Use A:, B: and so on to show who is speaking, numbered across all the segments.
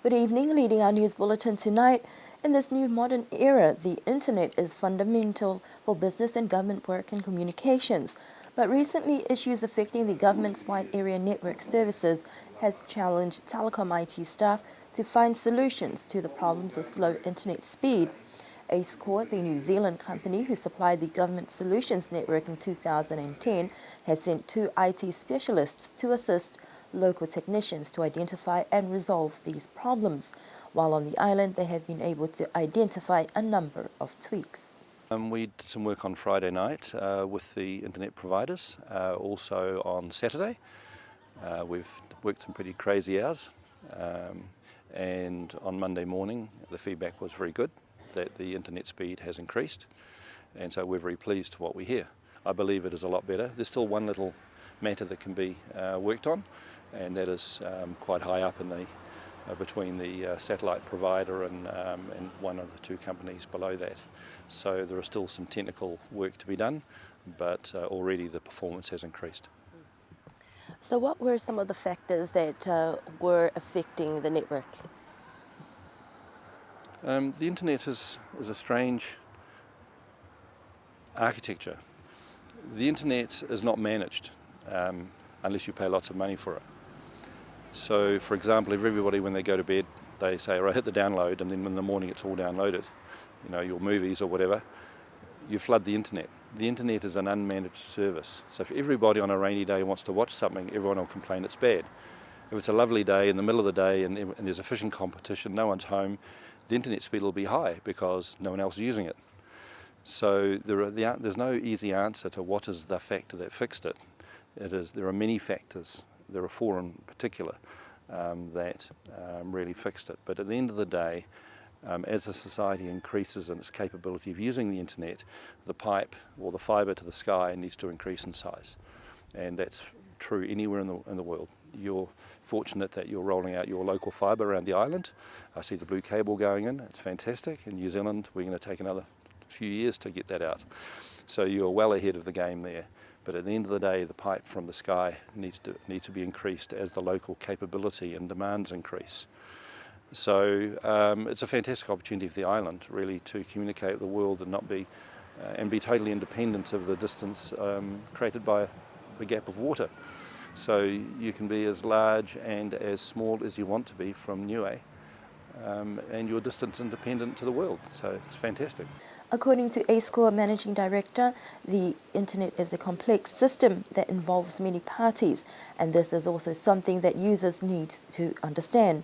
A: Good evening, leading our news bulletin tonight. In this new modern era, the internet is fundamental for business and government work and communications. But recently, issues affecting the government's wide area network services has challenged telecom IT staff to find solutions to the problems of slow internet speed. AceCore, the New Zealand company who supplied the government solutions network in 2010, has sent 2 IT specialists to assist local technicians to identify and resolve these problems, while on the island they have been able to identify a number of tweaks.
B: We did some work on Friday night with the internet providers, also on Saturday. We've worked some pretty crazy hours, and on Monday morning the feedback was very good that the internet speed has increased, and so we're very pleased to what we hear. I believe it is a lot better. There's still one little matter that can be worked on, and that is quite high up in the between the satellite provider and one of the 2 companies below that. So there is still some technical work to be done, but already the performance has increased.
A: So what were some of the factors that were affecting the network?
B: The internet is a strange architecture. The internet is not managed unless you pay lots of money for it. So, for example, if everybody, when they go to bed, they say, right, hit the download, and then in the morning it's all downloaded, your movies or whatever, you flood the internet. The internet is an unmanaged service. So if everybody on a rainy day wants to watch something, everyone will complain it's bad. If it's a lovely day in the middle of the day and there's a fishing competition, no one's home, the internet speed will be high because no one else is using it. So there's no easy answer to what is the factor that fixed it. There are many factors. There are 4 in particular that really fixed it. But at the end of the day, as a society increases in its capability of using the internet, the pipe or the fibre to the sky needs to increase in size. And that's true anywhere in the world. You're fortunate that you're rolling out your local fibre around the island. I see the blue cable going in. It's fantastic. In New Zealand, we're going to take another few years to get that out. So you're well ahead of the game there. But at the end of the day, the pipe from the sky needs to be increased as the local capability and demands increase. So it's a fantastic opportunity for the island, really, to communicate with the world and not be totally independent of the distance created by the gap of water. So you can be as large and as small as you want to be from Niue, and you're distance independent to the world. So it's fantastic.
A: According to AceCore Managing Director, the internet is a complex system that involves many parties, and this is also something that users need to understand.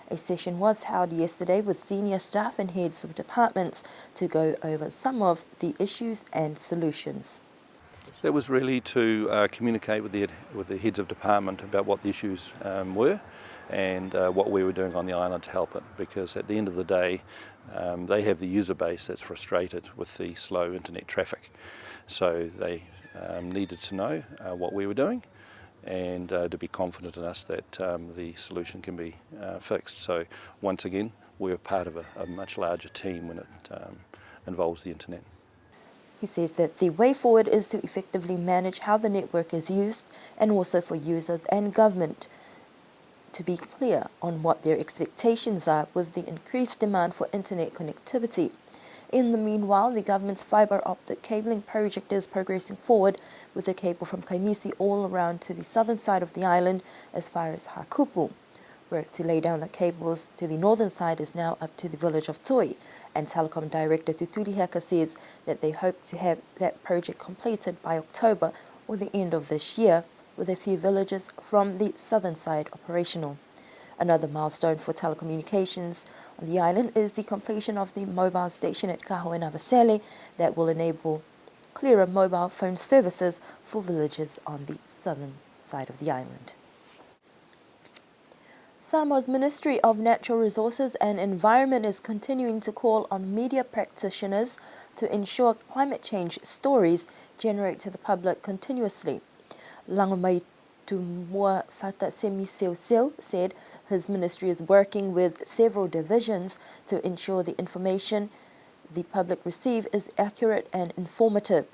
A: A session was held yesterday with senior staff and heads of departments to go over some of the issues and solutions.
B: That was really to communicate with the heads of department about what the issues were and what we were doing on the island to help it, because at the end of the day they have the user base that's frustrated with the slow internet traffic. So they needed to know what we were doing and to be confident in us that the solution can be fixed. So once again, we're part of a much larger team when it involves the internet.
A: He says that the way forward is to effectively manage how the network is used, and also for users and government to be clear on what their expectations are with the increased demand for internet connectivity. In the meanwhile, the government's fibre optic cabling project is progressing forward with a cable from Kaimisi all around to the southern side of the island as far as Hakupu. Work to lay down the cables to the northern side is now up to the village of Toi, and Telecom Director Tuturi Haka says that they hope to have that project completed by October or the end of this year, with a few villages from the southern side operational. Another milestone for telecommunications on the island is the completion of the mobile station at Kaho and Avasele that will enable clearer mobile phone services for villages on the southern side of the island. Samoa's Ministry of Natural Resources and Environment is continuing to call on media practitioners to ensure climate change stories generate to the public continuously. Langomai Tumua Fata Semiseu said his ministry is working with several divisions to ensure the information the public receive is accurate and informative.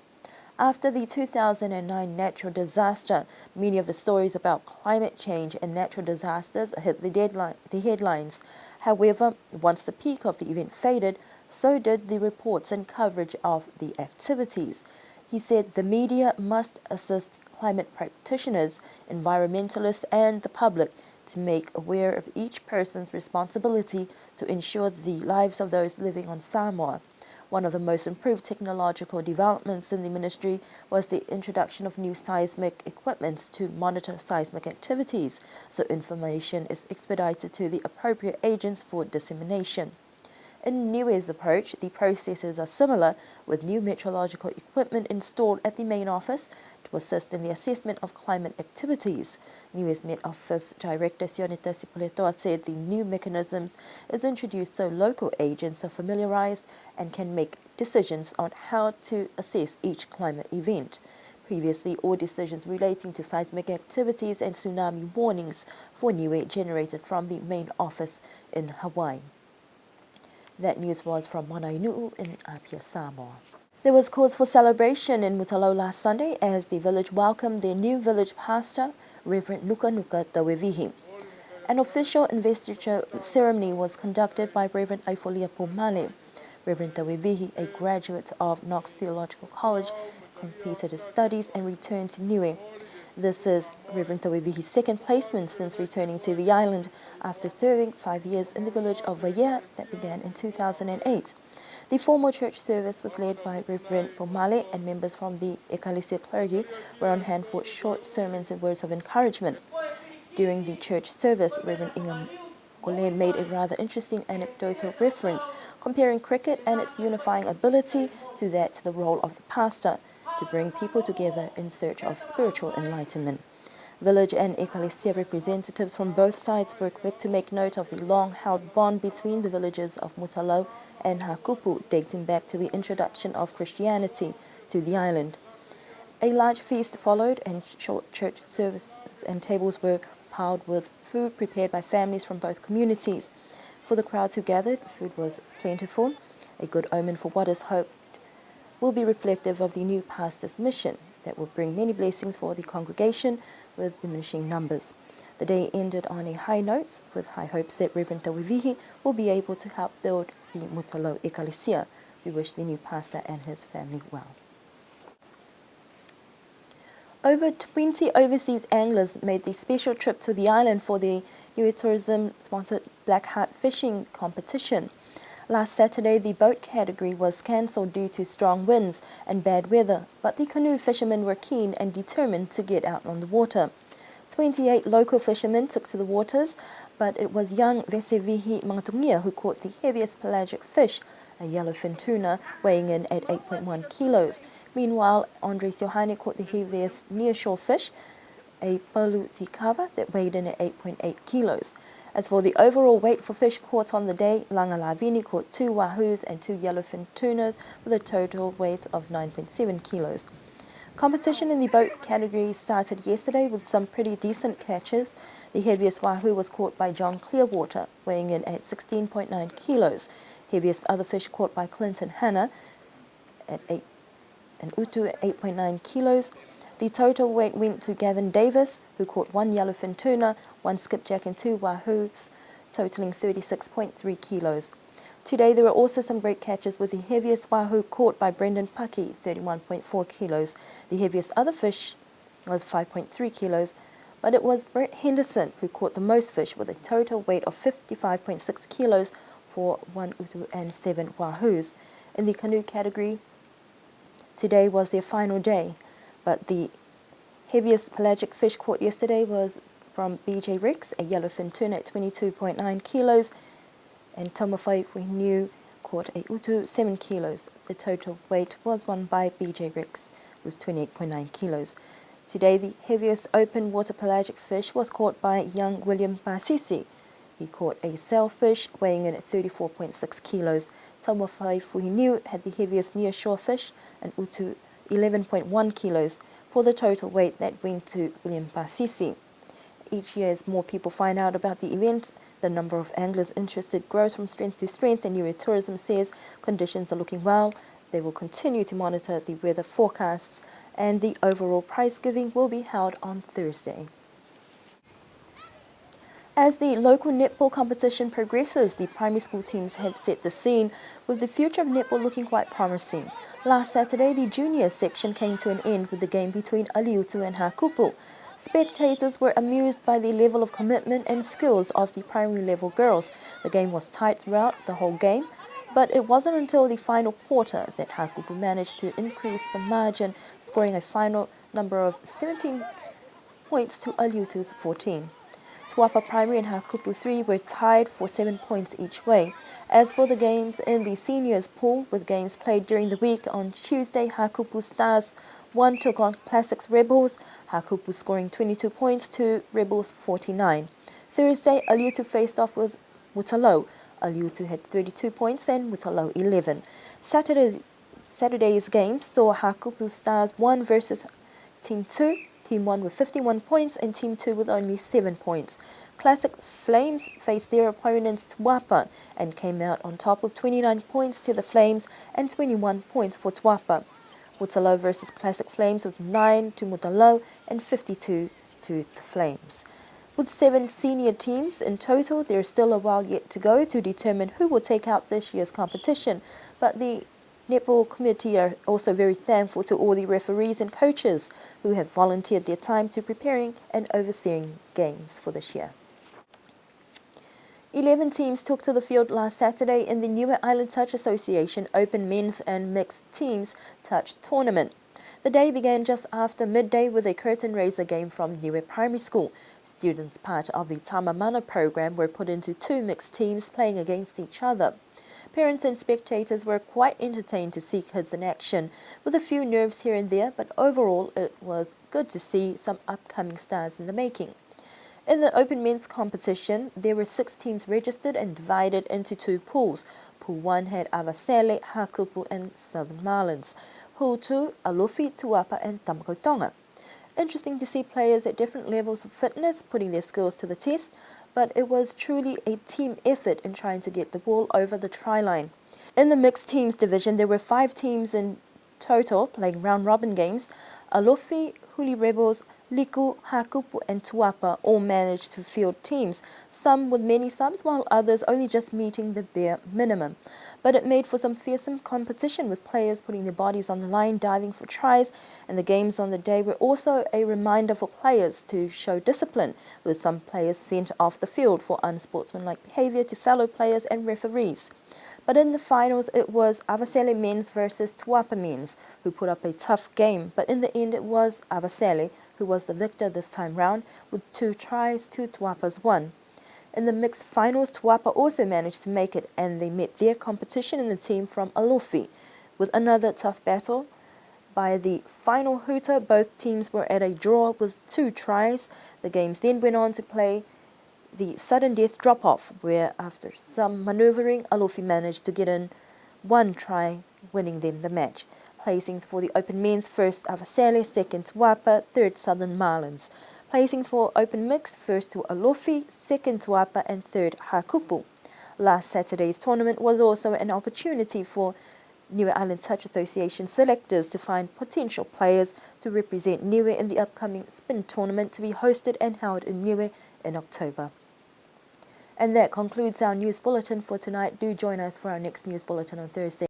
A: After the 2009 natural disaster, many of the stories about climate change and natural disasters hit the headlines. However, once the peak of the event faded, so did the reports and coverage of the activities. He said the media must assist climate practitioners, environmentalists, and the public to make aware of each person's responsibility to ensure the lives of those living on Samoa. One of the most improved technological developments in the ministry was the introduction of new seismic equipment to monitor seismic activities, so information is expedited to the appropriate agents for dissemination. In Niue's approach, the processes are similar, with new meteorological equipment installed at the main office to assist in the assessment of climate activities. Niue's Met Office Director Sionita Sipuletoa said the new mechanisms is introduced so local agents are familiarized and can make decisions on how to assess each climate event. Previously, all decisions relating to seismic activities and tsunami warnings for Niue generated from the main office in Hawaii. That news was from Manainu'u in Apia, Samoa. There was cause for celebration in Mutalo last Sunday as the village welcomed their new village pastor, Reverend Nuka Nuka Tawevihi. An official investiture ceremony was conducted by Reverend Aifolia Pomale. Reverend Tawevihi, a graduate of Knox Theological College, completed his studies and returned to Niue. This is Reverend Tawevihi's second placement since returning to the island after serving 5 years in the village of Vaea that began in 2008. The formal church service was led by Reverend Pomale, and members from the Ecclesia clergy were on hand for short sermons and words of encouragement. During the church service, Reverend Ingham Gole made a rather interesting anecdotal reference, comparing cricket and its unifying ability to that to the role of the pastor, to bring people together in search of spiritual enlightenment. Village and Ecclesia representatives from both sides were quick to make note of the long-held bond between the villages of Mutalo and Hakupu, dating back to the introduction of Christianity to the island. A large feast followed, and short church services and tables were piled with food prepared by families from both communities. For the crowds who gathered, food was plentiful, a good omen for what is hoped will be reflective of the new pastor's mission that will bring many blessings for the congregation with diminishing numbers. The day ended on a high note, with high hopes that Reverend Tawevihi will be able to help build the Mutalo Ecclesia. We wish the new pastor and his family well. Over 20 overseas anglers made the special trip to the island for the Niue Tourism-sponsored Black Heart fishing competition. Last Saturday, the boat category was cancelled due to strong winds and bad weather, but the canoe fishermen were keen and determined to get out on the water. 28 local fishermen took to the waters, but it was young Vesevihi Mangatungia who caught the heaviest pelagic fish, a yellowfin tuna weighing in at 8.1 kilos. Meanwhile, Andre Siohane caught the heaviest nearshore fish, a palu tikava that weighed in at 8.8 kilos. As for the overall weight for fish caught on the day, Langa Lavini caught 2 wahoos and 2 yellowfin tunas with a total weight of 9.7 kilos. Competition in the boat category started yesterday with some pretty decent catches. The heaviest wahoo was caught by John Clearwater, weighing in at 16.9 kilos. Heaviest other fish caught by Clinton Hanna at 8 and utu at 8.9 kilos. The total weight went to Gavin Davis, who caught 1 yellowfin tuna, 1 skipjack and 2 wahoos, totaling 36.3 kilos. Today there were also some great catches, with the heaviest wahoo caught by Brendan Pucky, 31.4 kilos. The heaviest other fish was 5.3 kilos, but it was Brett Henderson who caught the most fish, with a total weight of 55.6 kilos for 1 utu and 7 wahoos. In the canoe category, today was their final day, but the heaviest pelagic fish caught yesterday was from BJ Rex, a yellowfin tuna at 22.9 kilos, and Tamawhai Winu caught a utu 7 kilos. The total weight was won by BJ Rex with 28.9 kilos. Today, the heaviest open water pelagic fish was caught by young William Pasisi. He caught a sailfish weighing in at 34.6 kilos. Tamawhai Winu had the heaviest nearshore fish, an utu 11.1 kilos, for the total weight that went to William Pasisi. Each year, as more people find out about the event, the number of anglers interested grows from strength to strength, and Niue Tourism says conditions are looking well They will continue to monitor the weather forecasts, and the overall prize giving will be held on Thursday. As the local netball competition progresses, the primary school teams have set the scene, with the future of netball looking quite promising. Last Saturday, the junior section came to an end with the game between Aliutu and Hakupu. Spectators were amused by the level of commitment and skills of the primary level girls. The game was tight throughout the whole game, but it wasn't until the final quarter that Hakupu managed to increase the margin, scoring a final number of 17 points to Aliutu's 14. Tuapa Primary and Hakupu 3 were tied for 7 points each way. As for the games in the seniors pool, with games played during the week, on Tuesday, Hakupu Stars 1 took on Classics Rebels, Hakupu scoring 22 points to Rebels 49. Thursday, Aliutu faced off with Mutalo. Aliutu had 32 points and Mutalo 11. Saturday's game saw Hakupu Stars 1 versus Team 2. Team 1 with 51 points and Team 2 with only 7 points. Classic Flames faced their opponents Tuapa and came out on top with 29 points to the Flames and 21 points for Tuapa. Mutalo versus Classic Flames with 9 to Mutalo and 52 to the Flames. With 7 senior teams in total, there is still a while yet to go to determine who will take out this year's competition, but the netball committee are also very thankful to all the referees and coaches who have volunteered their time to preparing and overseeing games for this year. 11 teams took to the field last Saturday in the Niue Island Touch Association Open Men's and Mixed Teams Touch Tournament. The day began just after midday with a curtain raiser game from Niue Primary School. Students part of the Tamamana program were put into 2 mixed teams playing against each other. Parents and spectators were quite entertained to see kids in action, with a few nerves here and there, but overall it was good to see some upcoming stars in the making. In the Open Men's competition, there were 6 teams registered and divided into 2 pools. Pool 1 had Avasele, Hakupu and Southern Marlins. Pool 2, Alofi, Tuapa and Tamakotonga. Interesting to see players at different levels of fitness putting their skills to the test, but it was truly a team effort in trying to get the ball over the try line. In the mixed teams division, there were 5 teams in total playing round-robin games. Alofi, Huli Rebels, Liku, Hakupu and Tuapa all managed to field teams, some with many subs while others only just meeting the bare minimum. But it made for some fearsome competition, with players putting their bodies on the line, diving for tries, and the games on the day were also a reminder for players to show discipline, with some players sent off the field for unsportsmanlike behaviour to fellow players and referees. But in the finals, it was Avasele men's versus Tuapa men's who put up a tough game, but in the end it was Avasele who was the victor this time round, with 2 tries to Tuapa's 1. In the mixed finals, Tuapa also managed to make it, and they met their competition in the team from Alofi. With another tough battle, by the final hooter, both teams were at a draw with 2 tries. The games then went on to play the sudden death drop-off, where after some manoeuvring, Alofi managed to get in 1 try, winning them the match. Placings for the Open Men's: first Avasele, second Tuapa, third Southern Marlins. Placings for Open Mix: first to Alofi, second Tuapa and third Hakupu. Last Saturday's tournament was also an opportunity for Niue Island Touch Association selectors to find potential players to represent Niue in the upcoming spin tournament to be hosted and held in Niue in October. And that concludes our news bulletin for tonight. Do join us for our next news bulletin on Thursday.